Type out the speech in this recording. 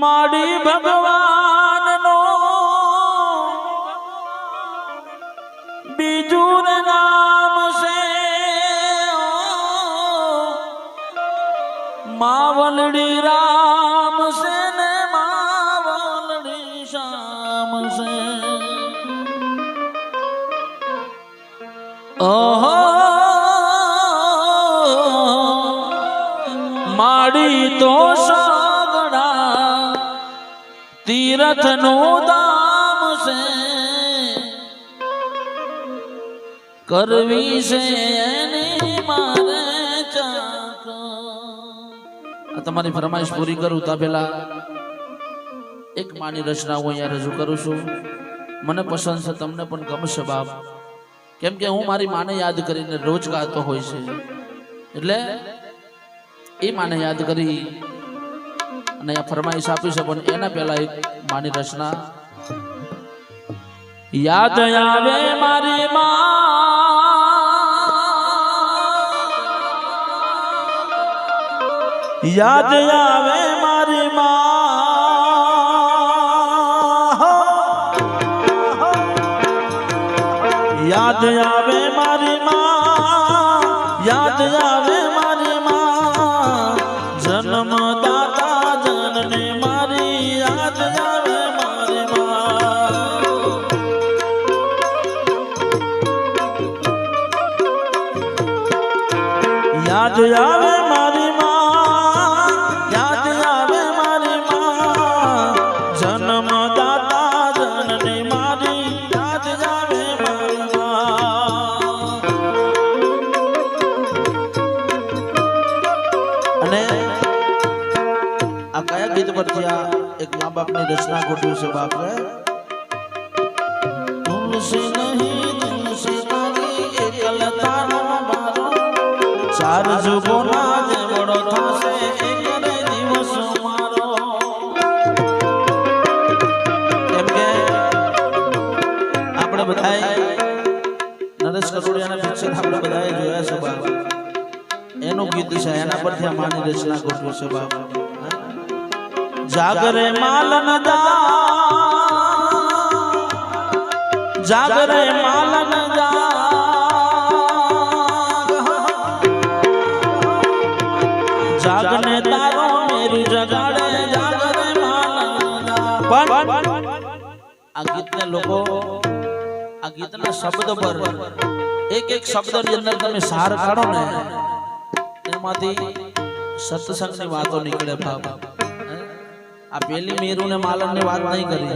माड़ी भगवान नो बीजूर नाम से मावलड़ी राम से ने मावलड़ी श्याम से ओहो माड़ी तो सगड़ा तीरथ नो दाम से करवी से मारे चाको तमारी फरमाइश पूरी करूं ता पेला एक मानी रचना हूँ अहींया रजू करूं छुं। मने पसंद छे तमने पण गमशे बाप, केम के हूँ मारी माने याद करीने रोज गातो होय छे એટલે એ માને યાદ કરી અને આ ફરમાઈશ આપી છે પણ એના પહેલા એક માની રચના યાદ આવે મારી માં याद आवे मारी माँ याद आवे मारी माँ याद आवे मारी माँ जन्म दाता जननी मारी याद आवे मारी माँ याद आवे मारी माँ गीत पर एक माँ बाप ने रचना गोठवी से बाप ने तुमसे नहीं तुमसे तारी एकलता नो मारो चार जुगोना जे बड़ो थासे एक रे दिवस मारो केम के આપણે બધાય નરેશ કટોડિયાના પિક્ચર આપણે બધાએ જોયા છે બાપ, એનું ગીત છે એના પરથી આ માની રચના ગોઠવી છે બાપ। जागरे मालन दा जागरे मालन दा जागने तारो मेरी जगाड़े जागरे मालन दा। पण आ गीतने लोगो आ गीतना शब्द पर एक एक शब्द ની અંદર તમે સાર કાઢો ને એમાંથી સત્સંગની વાતો નીકળે બાપ। आ पहली मेरू ने मालन ने बात नहीं करी,